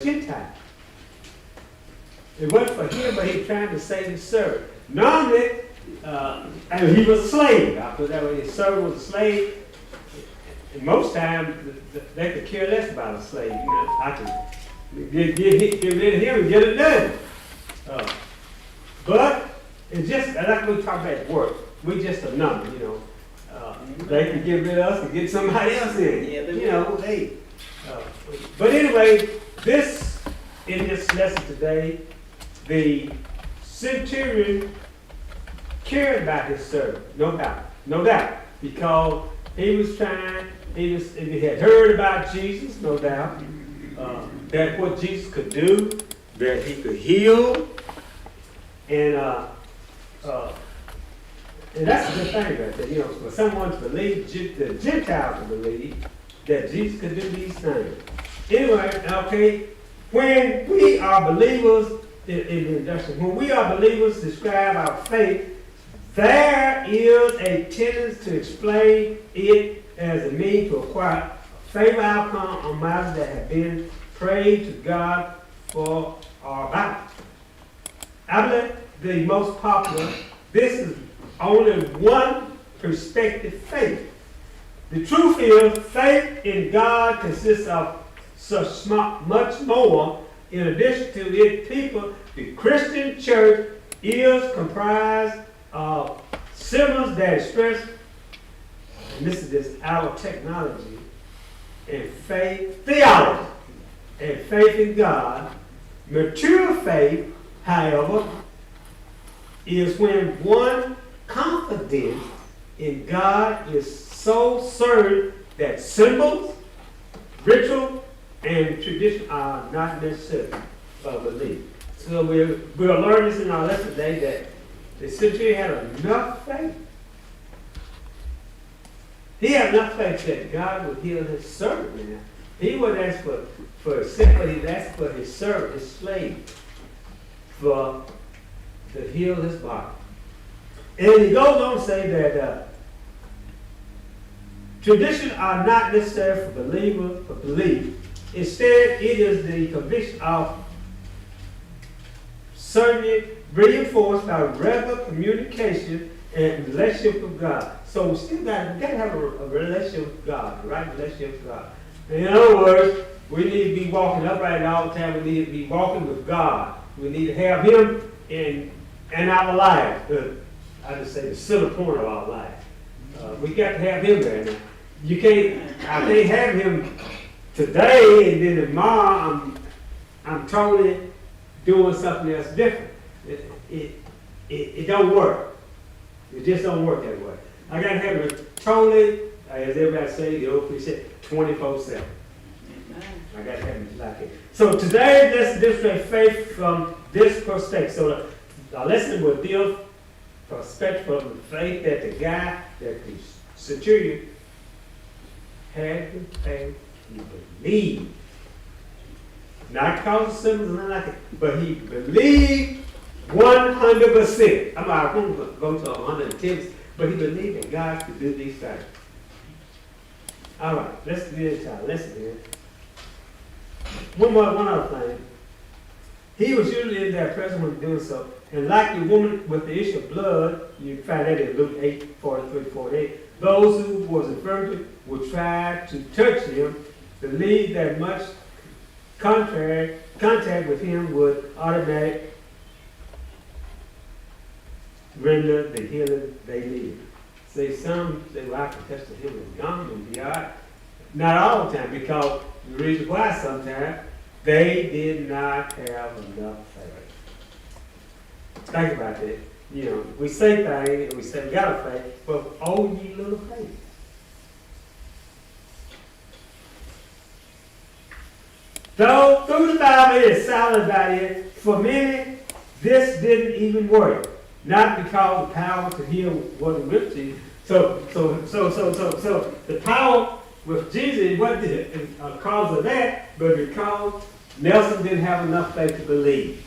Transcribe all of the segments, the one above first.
Gentile. It wasn't for him, but he was trying to save his servant. Normally, he was a slave. I put that way, his servant was a slave. And most times, they could care less about a slave. You know, I can get rid of him and get it done. But it's just, like we talk about work, we just a number, you know. They can get rid of us and get somebody else in. Yeah, you know, hey. But anyway, in this lesson today, the centurion cared about his servant, no doubt, because he had heard about Jesus, no doubt, that what Jesus could do, that he could heal, and that's a good thing right there, you know, for someone to believe, the Gentiles to believe that Jesus could do these things. Anyway, okay, when we are believers, when we are believers, describe our faith, there is a tendency to explain it as a means to acquire a favorable outcome on matters that have been prayed to God for our lives. I believe the most popular, this is only one perspective faith. The truth is, faith in God consists of much more. In addition to its people, the Christian church is comprised of symbols that express, and this is just our technology, and faith, theology, and faith in God. Mature faith, however, is when one confidence in God is so certain that symbols, ritual, and tradition are not necessary for belief. So we'll learn this in our lesson today that the centurion had enough faith. He had enough faith that God would heal his servant. Now, he wouldn't ask for himself, but he'd ask for his servant, his slave, to heal his body. And he goes on to say that traditions are not necessary for belief. Instead, it is the conviction of certainty reinforced by regular communication and relationship with God. So we got to have a relationship with God, a right relationship with God. In other words, we need to be walking upright all the time. We need to be walking with God. We need to have Him in our life. I just say the center point of our life. We got to have Him there now. I can't have Him today and then tomorrow I'm totally doing something else different. It don't work. It just don't work that way. I got to have it totally, as everybody say, the old cliche, 24/7. I got to have it like it. So today, let's demonstrate faith from this perspective. So the lesson will deal perspective from the faith that the centurion had the faith he believed. Not because of symbols or nothing like it, but he believed 100%. I won't go to 110, but he believed that God could do these things. All right, let's get into our lesson here. One other thing. He was usually in their presence when doing so. And like the woman with the issue of blood, you find that in Luke 8:43-48, those who was infirmed would try to touch him, believe that much contact with him would automatically render the healing they need. See, some say, well, I can touch the hem of his garment and be all right. Not all the time, because the reason why sometimes they did not have enough faith. Think about that. You know, we say things and we say we got a faith, but oh, ye little faith. Though through the Bible it is silent about it, for many this didn't even work. Not because the power to heal wasn't with Jesus. So the power with Jesus wasn't a cause of that, but because Nelson didn't have enough faith to believe.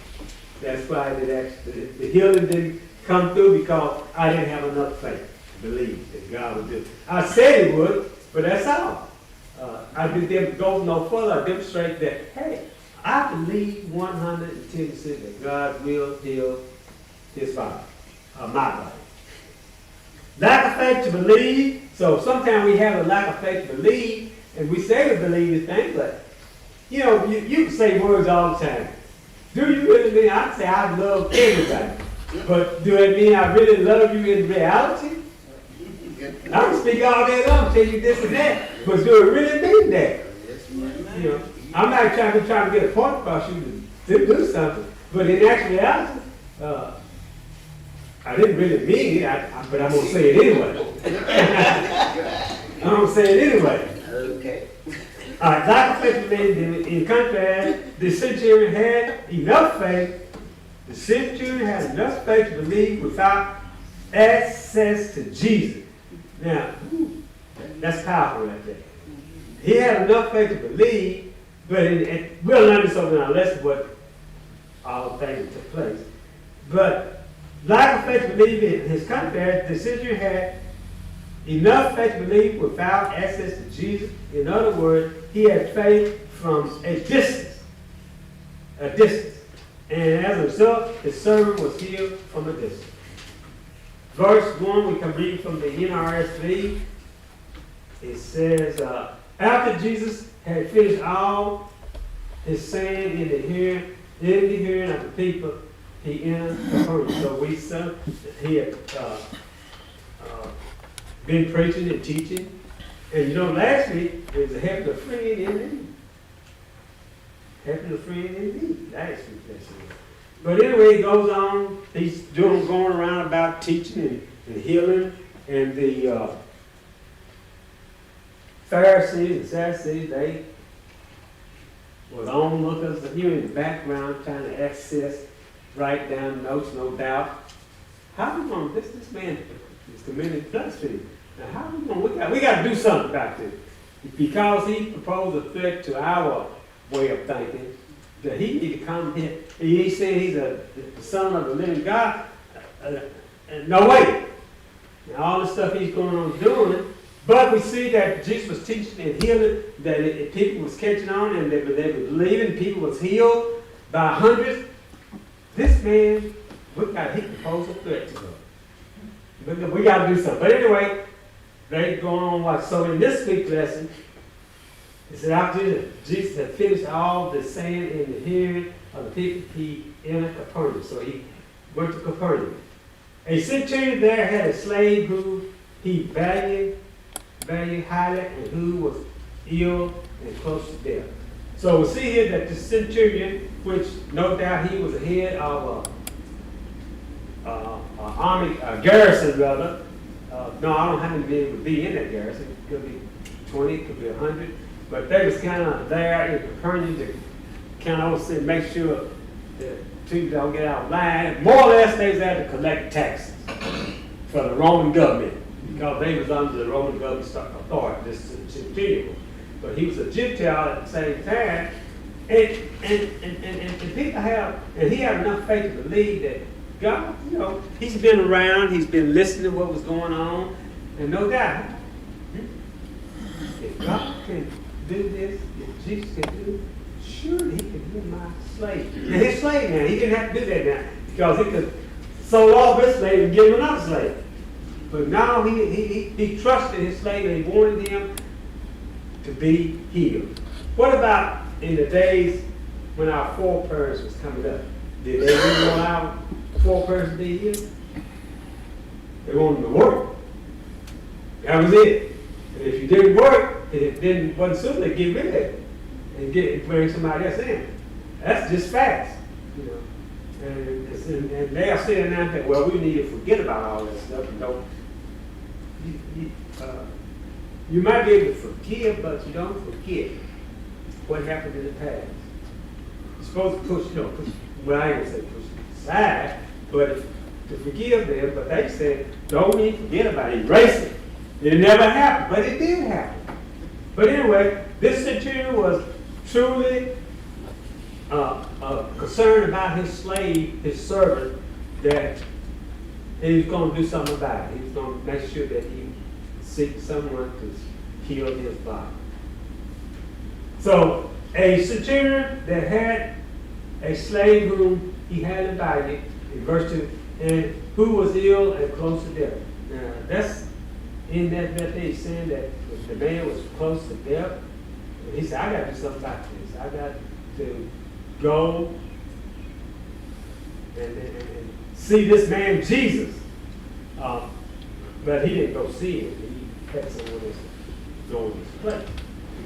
That's why the healing didn't come through, because I didn't have enough faith to believe that God would do it. I said He would, but that's all. I didn't go no further. I demonstrate that, hey, I believe 110% that God will heal his body, my body. Lack of faith to believe. So sometimes we have a lack of faith to believe, and we say we believe this thing, but you can say words all the time. Do you really mean? I say I love everybody, but do it mean I really love you in reality? I can speak all day long, tell you this and that, but do it really mean that? I'm not trying to get a point across you to do something, but in actuality, I didn't really mean it, but I'm going to say it anyway. I'm going to say it anyway. Okay. All right, lack of faith believed. In contrast, the centurion had enough faith. The centurion had enough faith to believe without access to Jesus. Now, that's powerful right there. He had enough faith to believe, but we'll learn this over in our lesson what all the things that took place. But lack of faith to believe in his contrast, the centurion had enough faith to believe without access to Jesus. In other words, he had faith from a distance. A distance. And as a result, his servant was healed from a distance. Verse 1, we can read from the NRSV. It says, after Jesus had finished all his saying in the hearing of the people, he entered Capernaum. So we saw that he had been preaching and teaching. And last week, it was helping a friend in need. Helping a friend in need. Last week, that's it. But anyway, he goes on. He's going around about teaching and healing. And the Pharisees and Sadducees, they was onlookers. You in the background trying to access, write down notes, no doubt. How we going to, this man is committing blasphemy. Now, how we going to, we got to do something about this. Because he proposed a threat to our way of thinking, that he need to come here. He said he's the son of the living God. No way. And all the stuff he's going on doing. But we see that Jesus was teaching and healing, that people was catching on and they were believing, people was healed by hundreds. This man, he proposed a threat to them. We got to do something. But anyway, they going on what? So in this week's lesson, it said after Jesus had finished all the saying in the hearing of the people, he entered Capernaum. So he went to Capernaum. A centurion there had a slave who he valued highly and who was ill and close to death. So we see here that the centurion, which no doubt he was the head of an army, a garrison rather. No, I don't know how many men would be in that garrison. It could be 20, it could be 100. But they was kind of there in Capernaum to kind of make sure that people don't get out of line. More or less, they was there to collect taxes for the Roman government because they was under the Roman government authority, this centurion. But he was a Gentile at the same time. And people have, and he had enough faith to believe that God, he's been around, he's been listening to what was going on, and no doubt, if God can do this, if Jesus can do it, surely he can heal my slave. Now his slave now, he didn't have to do that now, because he could sold off his slave and give him another slave. But now he trusted his slave and he wanted him to be healed. What about in the days when our foreparents was coming up? Did they really want our foreparents to be healed? They wanted them to work. That was it. And if you didn't work, it wasn't soon they get rid of it and bring somebody else in. That's just facts, And they are saying now that, well, we need to forget about all that stuff and don't. You might be able to forgive, but you don't forget what happened in the past. You're supposed to push, well, I ain't gonna say push it aside, but to forgive them, but they said, don't even forget about it, erase it. It never happened, but it did happen. But anyway, this centurion was truly concerned about his slave, his servant, that he was going to do something about it. He was going to make sure that he seek someone to heal his body. So a centurion that had a slave whom he had invited, in verse 2, and who was ill and close to death. Now, that's in that day saying that the man was close to death. He said, I got to do something about this. I got to go and see this man Jesus. But he didn't go see him. He had someone else go in his place.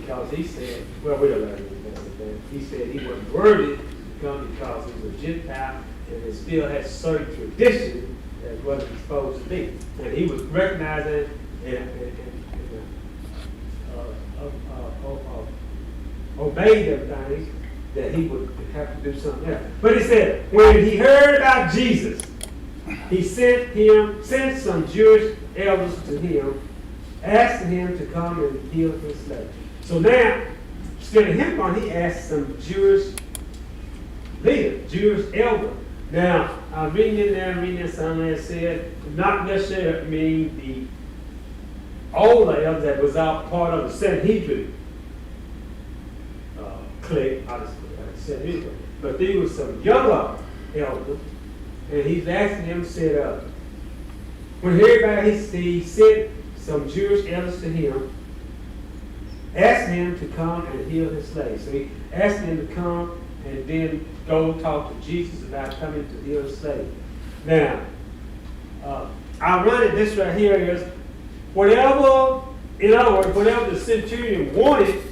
Because he said, well, we'll learn that. He said he wasn't worthy to come because he was a Gentile and he still had certain traditions that wasn't supposed to be. And he was recognizing and obeyed them things that he would have to do something else. But he said, when he heard about Jesus, he sent some Jewish elders to him, asking him to come and heal his slave. So now, instead of him going, he asked some Jewish leader, Jewish elder. Now, I'm reading something that said, not necessarily mean the older elders that was out part of the Sanhedrin clique, Sanhedrin. But there was some younger elders, and he's asking them, said, when everybody he sent some Jewish elders to him, asked him to come and heal his slave. So he asked him to come and then go talk to Jesus about coming to heal his slave. Now, ironic, this right here is whatever, in other words, whatever the centurion wanted,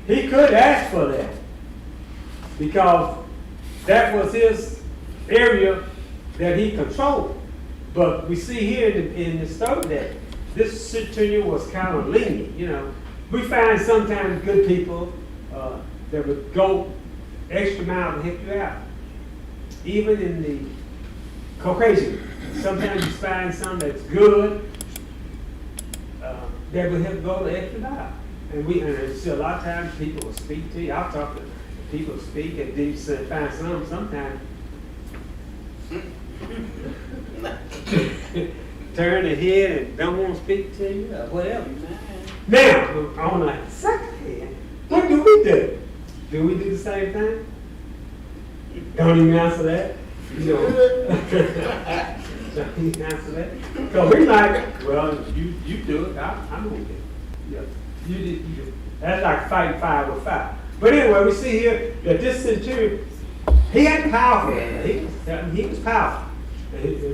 he could ask for that because that was his area that he controlled. But we see here in the story that this centurion was kind of lenient, you know. We find sometimes good people that would go extra mile to help you out. Even in the Caucasian, sometimes you find something that's good that would help go the extra mile. And see a lot of times people will speak to you. I'll talk to people who speak and then you find sometimes turn their head and don't want to speak to you or whatever. Now, on the second hand, what do we do? Do we do the same thing? Don't even answer that. You know. Don't even answer that. So we like, well, you do it. I'm going to do it. Yeah. You do. That's like fighting fire with fire. But anyway, we see here that this centurion, he had power. He was powerful.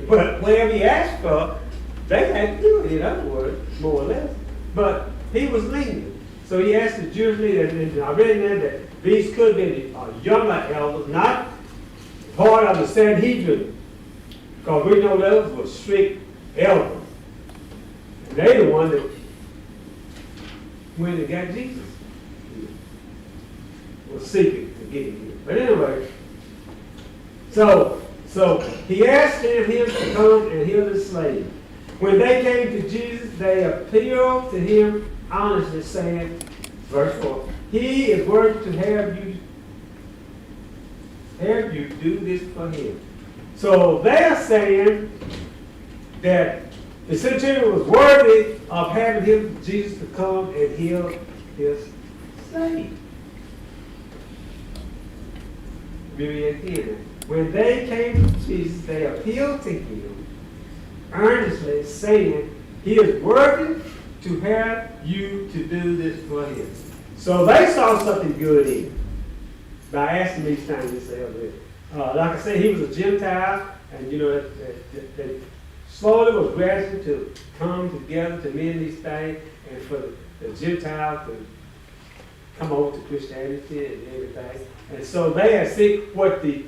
But whatever he asked for, they had to do it, in other words, more or less. But he was lenient. So he asked the Jewish leader, and I read in there that these could be younger elders, not part of the Sanhedrin, because we know those were strict elders. And they the one that went and got Jesus. Was seeking to get him. But anyway, so he asked him to come and heal the slave. When they came to Jesus, they appealed to him honestly, saying, verse 4, he is worthy to have you do this for him. So they're saying that the centurion was worthy of having Jesus to come and heal his slave. When they came to Jesus, they appealed to him earnestly, saying, he is worthy to have you to do this for him. So they saw something good in him by asking these things. Like I said, he was a Gentile, and you know, that slowly was gradually to come together to mend these things, and for the Gentiles to come over to Christianity and everything. And so they had seen what the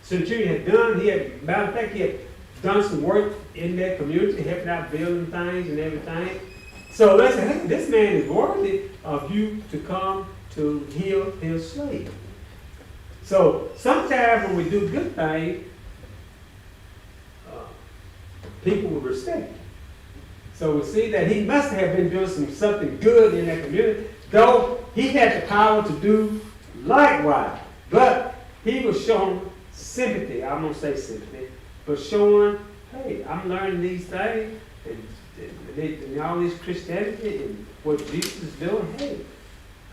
centurion had done. Matter of fact, he had done some work in that community, helping out building things and everything. So they said, hey, this man is worthy of you to come to heal his slave. So sometimes when we do good things, people will respect it. So we see that he must have been doing something good in that community, though he had the power to do likewise. But he was showing sympathy. I'm going to say sympathy, but showing, hey, I'm learning these things, and all this Christianity and what Jesus is doing. Hey,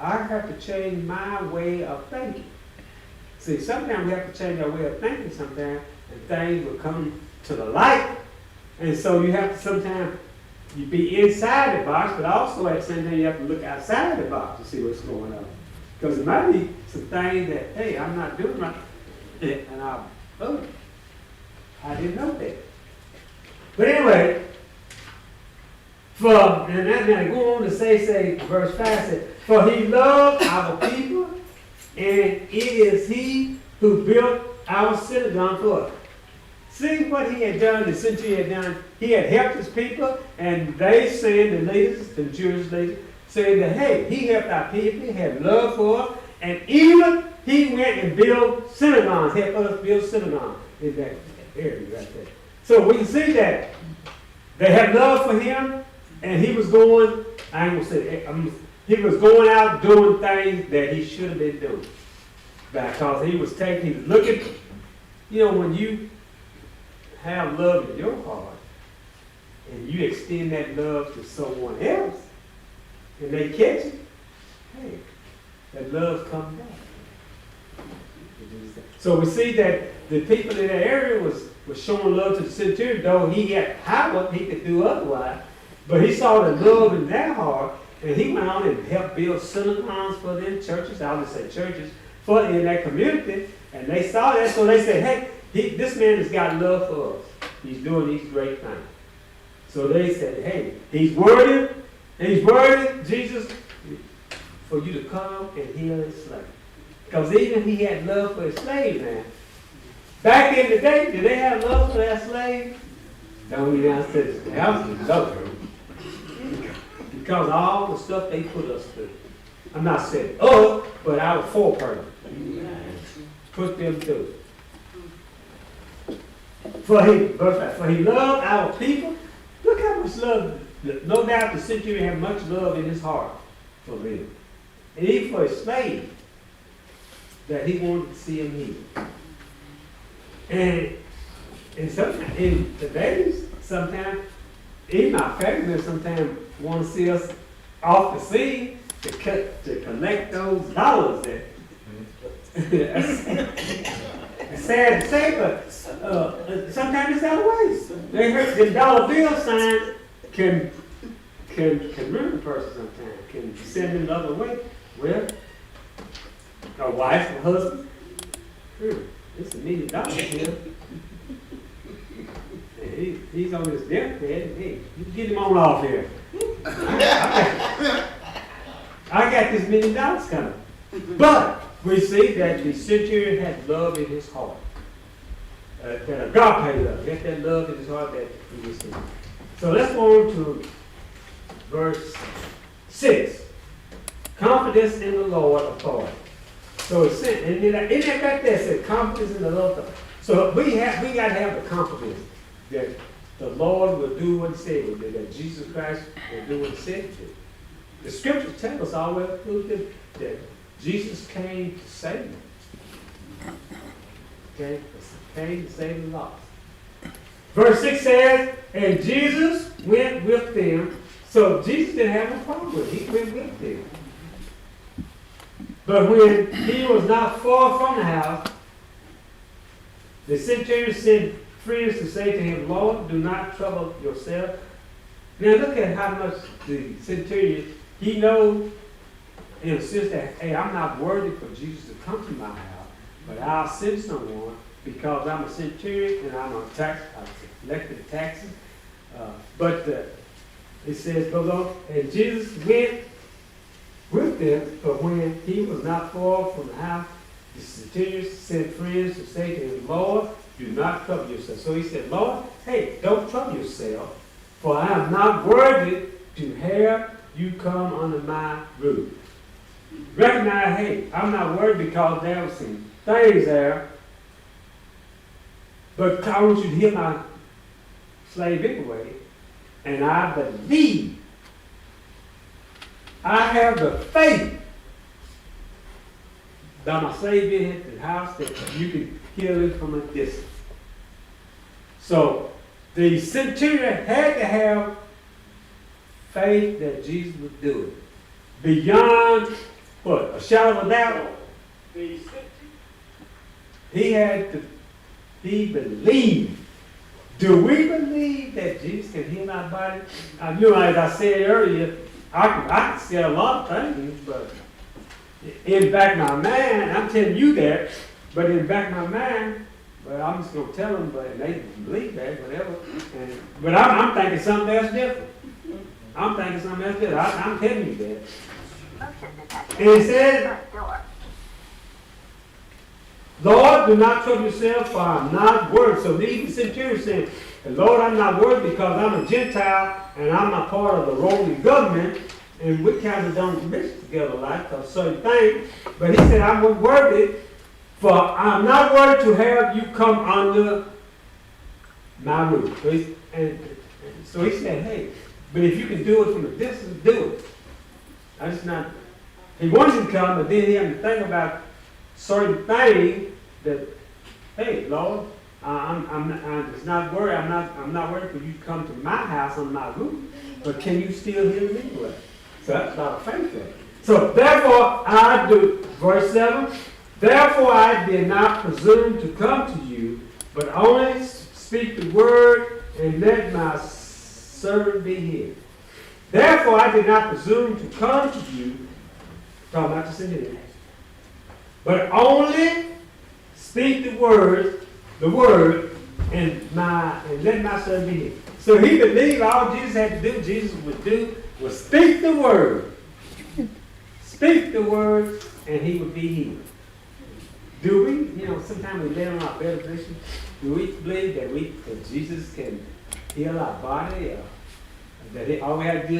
I have to change my way of thinking. See, sometimes we have to change our way of thinking sometimes, and things will come to the light. And so you have to sometimes you be inside the box, but also at the same time you have to look outside the box to see what's going on. Because it might be some things that, hey, I'm not doing right, and I didn't know that. But anyway, and then go on to say, verse 5 says, for he loved our people, and it is he who built our synagogue for us. See what he had done, the centurion had done. He had helped his people, and they said, the leaders, the Jewish leaders, saying that, hey, he helped our people, he had love for us, and even he went and built synagogues, helped us build synagogues in that area right there. So we can see that they had love for him, and he was going, I ain't gonna say, he was going out doing things that he should have been doing. Because he was looking, when you have love in your heart, and you extend that love to someone else, and they catch it, hey, that love comes back. So we see that the people in that area was showing love to the centurion, though he had power, he could do otherwise. But he saw the love in their heart, and he went on and helped build synagogues for them, churches, I would say churches, in that community. And they saw that, so they said, hey, this man has got love for us. He's doing these great things. So they said, hey, he's worthy, Jesus, for you to come and heal his slave. Because even he had love for his slave, man. Back in the day, did they have love for their slaves? Don't even answer the house is love. Because of all the stuff they put us through. I'm not saying but our foreparent put them through. For he loved our people. Look how much love. No doubt the centurion had much love in his heart for them. And even for his slave, that he wanted to see him healed. And sometimes, in today's, sometimes, even our family sometimes want to see us off the scene to collect those dollars. It's sad to say, but sometimes it's out of ways. They heard the dollar bill sign can ruin a person sometimes, can send them the other way. Well, a wife, a husband, it's $1 million here. He's on his deathbed. Hey, you get him on off here. I got this $1 million coming. But we see that the centurion had love in his heart. That agape love. He had that love in his heart that he was in. So let's go on to verse 6. Confidence in the Lord authority. So it's in that right there, it said confidence in the Lord. So we got to have the confidence that the Lord will do what he said he would, that Jesus Christ will do what he said he did. The scriptures tell us all the way through that Jesus came to save them. Okay? He came to save the lost. Verse 6 says, and Jesus went with them. So Jesus didn't have a problem with it. He went with them. But when he was not far from the house, the centurion sent friends to say to him, Lord, do not trouble yourself. Now look at how much the centurion, he knows in a sense that, hey, I'm not worthy for Jesus to come to my house, but I'll send someone because I'm a centurion and I'm a I collected taxes. But it says, Lord, and Jesus went with them, but when he was not far from the house, the centurion sent friends to say to him, Lord, do not trouble yourself. So he said, Lord, hey, don't trouble yourself, for I am not worthy to have you come under my roof. Recognize, hey, I'm not worthy because there were some things there, but I want you to hear my slave anyway, and I believe, I have the faith by my slave being at the house that you can heal it from a distance. So the centurion had to have faith that Jesus would do it. Beyond what, a shadow of a doubt? He had to be believed. Do we believe that Jesus can heal our body? You know, as I said earlier, I can say a lot of things, but in the back of my mind, I'm telling you that, but in the back of my mind, but I'm just going to tell them, but they believe that, whatever. But I'm thinking something else different. I'm thinking something else different. I'm telling you that. And it says, Lord, do not trouble yourself, for I'm not worthy. So even the centurion saying, Lord, I'm not worthy because I'm a Gentile and I'm not part of the Roman government. And we kind of don't mix together like a certain thing. But he said, I'm worthy, for I'm not worthy to have you come under my roof. So he said, hey, but if you can do it from a distance, do it. I just not. He wants you to come, but then he had to think about certain things that, hey, Lord, I'm just not worried. I'm not worried for you to come to my house on my roof, but can you still hear me anyway? So that's about a faith thing. So therefore I do, verse 7, therefore I did not presume to come to you, but only speak the word and let my servant be healed. Therefore I did not presume to come to you, talking about the centurion, but only speak the word, and let my servant be healed. So he believed all Jesus had to do, Jesus would do, was speak the word. Speak the word, and he would be healed. Do we, sometimes we lay on our bed of affliction, do we believe that Jesus can heal our body? All we have to do,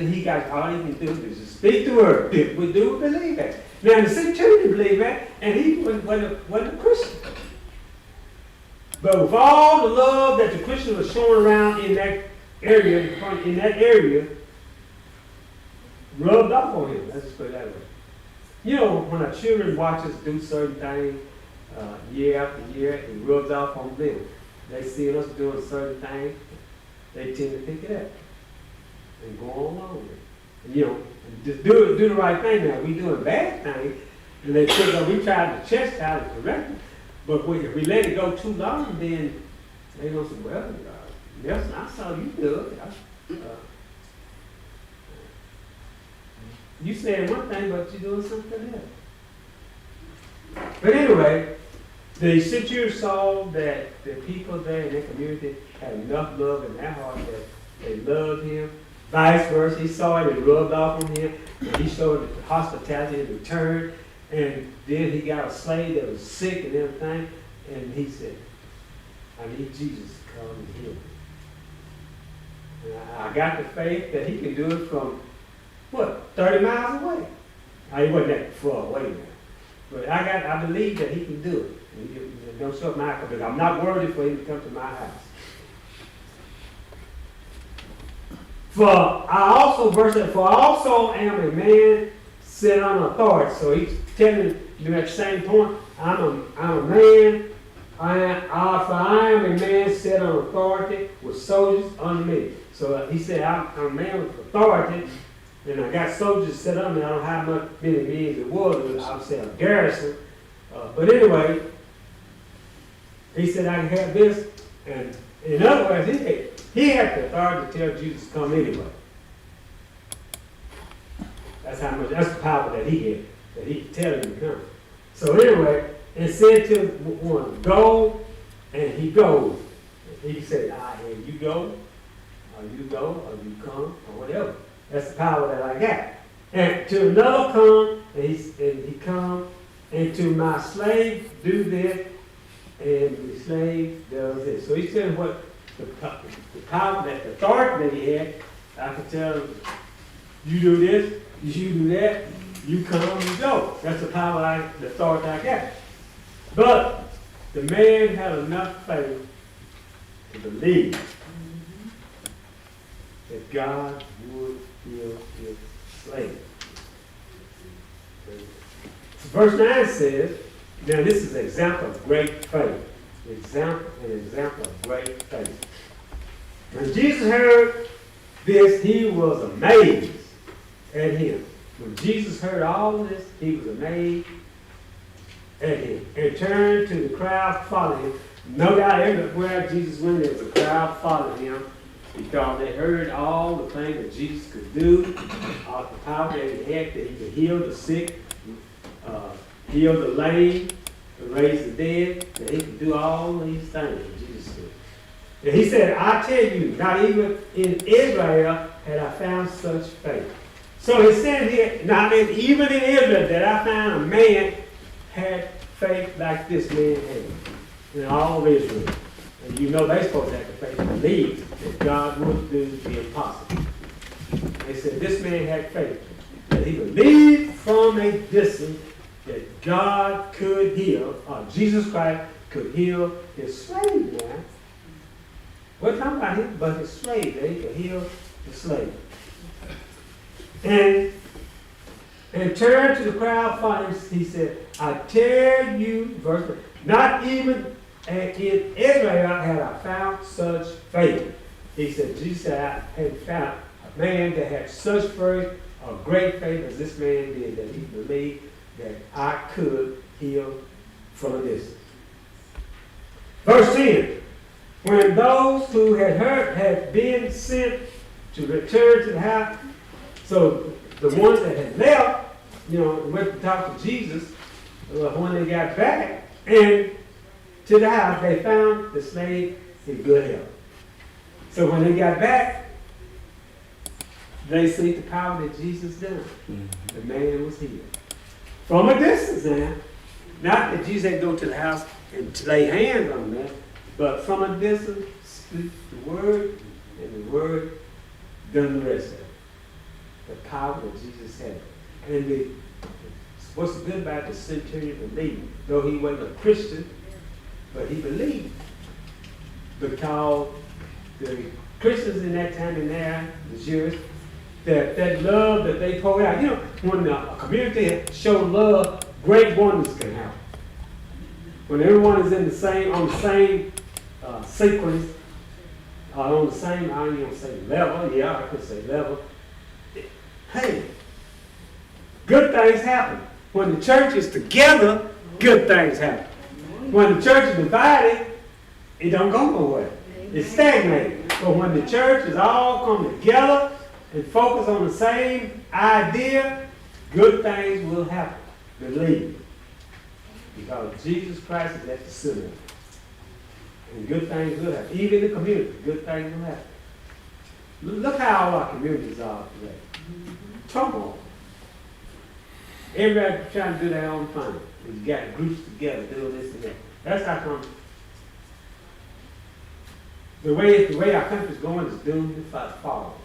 all he can do is just speak the word. We do believe that. Now the centurion believed that, and he wasn't a Christian. But with all the love that the Christian was showing around in that area, rubbed off on him. Let's just put it that way. When our children watch us do certain things year after year, it rubs off on them. They see us doing certain things, they tend to pick it up and go on along with it. And just do the right thing. Now, we doing bad things, and they pick up, we try to chastise and correct them. But if we let it go too long, then they gonna say, well, Nelson, I saw you do it. You said one thing, but you're doing something else. But anyway, the centurion saw that the people there in their community had enough love in their heart that they loved him. Vice versa, he saw it and rubbed off on him, and he showed hospitality in return. And then he got a slave that was sick and everything, and he said, I need Jesus to come and heal me. And I got the faith that he can do it from, 30 miles away? He wasn't that far away now. But I believe that he can do it. And he don't show up my house, because I'm not worthy for him to come to my house. For I also am a man set on authority. So he's telling you at the same point, I'm a man. I am a man set on authority with soldiers under me. So he said, I'm a man with authority, and I got soldiers set under me. I don't know how many men it was, but I would say a garrison. But anyway, he said I can have this, and in other words, he had the authority to tell Jesus to come anyway. That's the power that he had, that he could tell him to come. So anyway, it said to one, go, and he goes. He said, you go, or you come, or whatever. That's the power that I got. And to another come, and he come, and to my slave do this, and the slave does this. So he said what the power, the authority that he had, I could tell him, you do this, you do that, you come, you go. That's the power, the authority I got. But the man had enough faith to believe that God would heal his slave. So verse 9 says, now this is an example of great faith. An example of great faith. When Jesus heard this, he was amazed at him. When Jesus heard all this, he was amazed at him and turned to the crowd following him. No doubt everywhere Jesus went, there was a crowd following him because they heard all the things that Jesus could do, all the power that he had, that he could heal the sick, heal the lame, raise the dead, that he could do all these things that Jesus did. And he said, I tell you, not even in Israel had I found such faith. So he said here, now even in Israel that I found a man had faith like this man had in all of Israel. And you know they're supposed to have the faith to believe that God would do the impossible. They said this man had faith that he believed from a distance that God could heal, or Jesus Christ could heal his slave man. We're talking about him, but his slave, that he could heal the slave. And turned to the crowd following, he said, I tell you, verse 1, not even in Israel had I found such faith. He said, Jesus said, I had found a man that had such faith, a great faith as this man did, that he believed that I could heal from a distance. Verse 10, when those who had heard had been sent to return to the house, so the ones that had left, went to talk to Jesus, when they got back and to the house, they found the slave in good health. So when they got back, they see the power that Jesus done. The man was healed. From a distance now. Not that Jesus had to go to the house and lay hands on them, but from a distance, speak the word, and the word done the rest of it. The power that Jesus had. And what's good about the centurion believed, though he wasn't a Christian, but he believed. Because the Christians in that time and there, the Jews, that love that they poured out. When a community shows love, great wonders can happen. When everyone is on the same sequence, on the same, I don't even say level, I could say level. Hey, good things happen. When the church is together, good things happen. When the church is divided, it don't go nowhere. It's stagnated. But when the church is all come together and focus on the same idea, good things will happen. Believe me. Because Jesus Christ is at the center. And good things will happen. Even in the community, good things will happen. Look how all our communities are today. Turmoil. Everybody trying to do their own thing. You got groups together doing this and that. That's how come the way our country's going is doomed to fall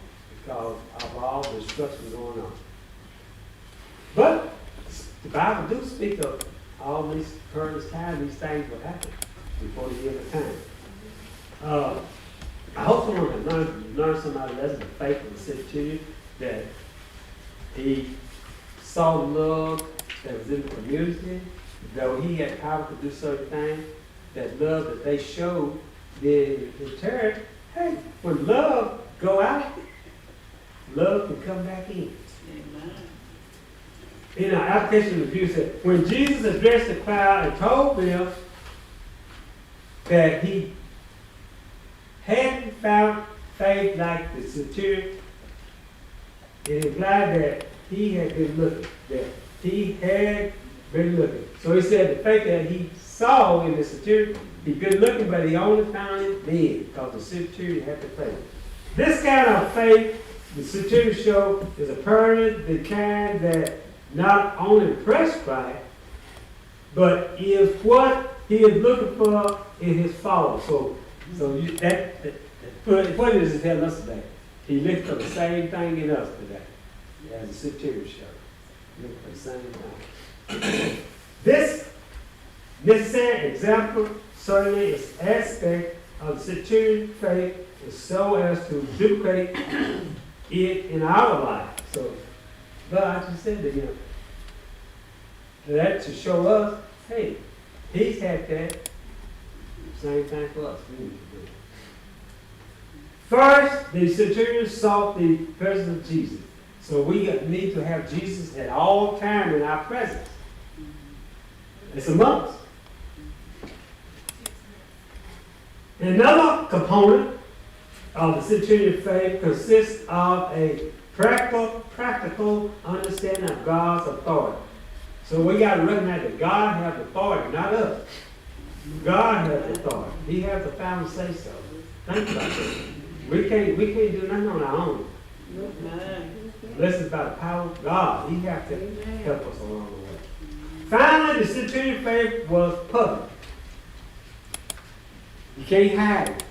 because of all the destruction going on. But the Bible do speak of all these perilous times, these things will happen before the end of time. I hope someone can learn somebody's lesson of faith in the centurion, that he saw the love that was in the community, though he had power to do certain things, that love that they showed, then in turn, hey, when love go out, love can come back in. Amen. In our application review said, when Jesus addressed the crowd and told them that he hadn't found faith like the centurion, it implied that he had been looking, So he said the faith that he saw in the centurion, he'd been looking, but he only found it then, because the centurion had the faith. This kind of faith the centurion showed is a permanent, the kind that not only impressed Christ, but is what he is looking for in his followers. What it is telling us today. He looked for the same thing in us today, as the centurion showed. Looking for the same thing. This necessary example certainly is aspect of the centurion faith is so as to duplicate it in our life. So, but I just said that, that to show us, hey, he's had that. Same thing for us. We need to do it. First, the centurion sought the presence of Jesus. So we need to have Jesus at all time in our presence. It's a must. Another component of the centurion faith consists of a practical understanding of God's authority. So we got to recognize that God has authority, not us. God has authority. He has the final say so. Think about it. We can't do nothing on our own. Unless it's by the power of God. He has to help us along the way. Finally, the centurion faith was public. You can't hide it.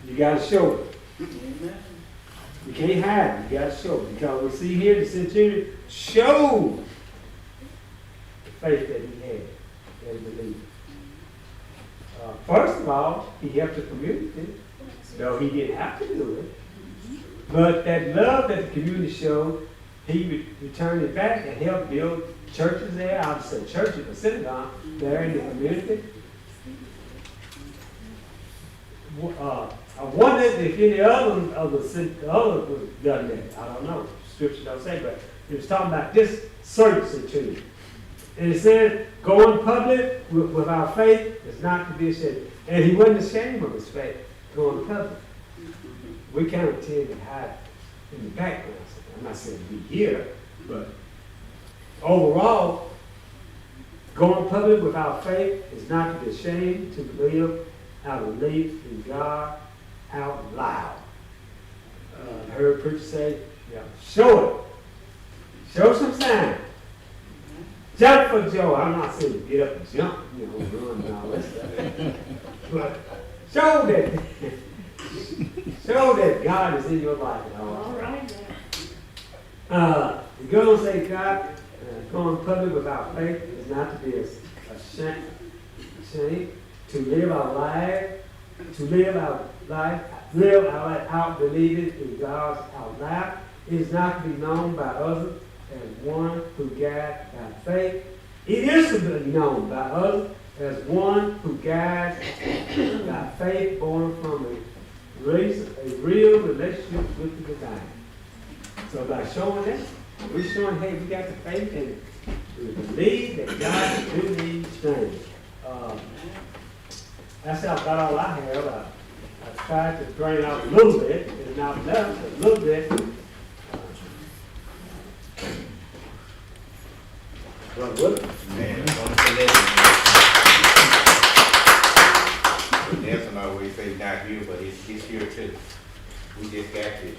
You got to show it. You can't hide it. You got to show it. Because we see here the centurion showed the faith that he had as a believer. First of all, he helped the community, though he didn't have to do it. But that love that the community showed, he returned it back and helped build churches there. I would say churches, a synagogue there in the community. I wonder if any other of the others was done that. I don't know. Scripture don't say, but it was talking about this certain centurion. And it said, go in public with our faith is not to be ashamed. And he wasn't ashamed of his faith going in public. We kind of tend to hide in the background. I'm not saying we here, but overall, going public with our faith is not to be ashamed, to live our belief in God out loud. I heard a preacher say, show it. Show some sign. Jump for joy. I'm not saying to get up and jump, run and all that stuff. But show that God is in your life at all times. The girl say God going public with our faith is not to be ashamed to live our life out believing in God's out loud. It is not to be known by others as one who guides by faith. It is to be known by others as one who guides by faith born from a real relationship with the divine. So by showing that, we're showing, hey, we got the faith and we believe that God can do these things. That's about all I have. I tried to drain out a little bit. It's not enough, but a little bit. Brother Wood? Man, Nelson always say not here, but it's here too. We just got this.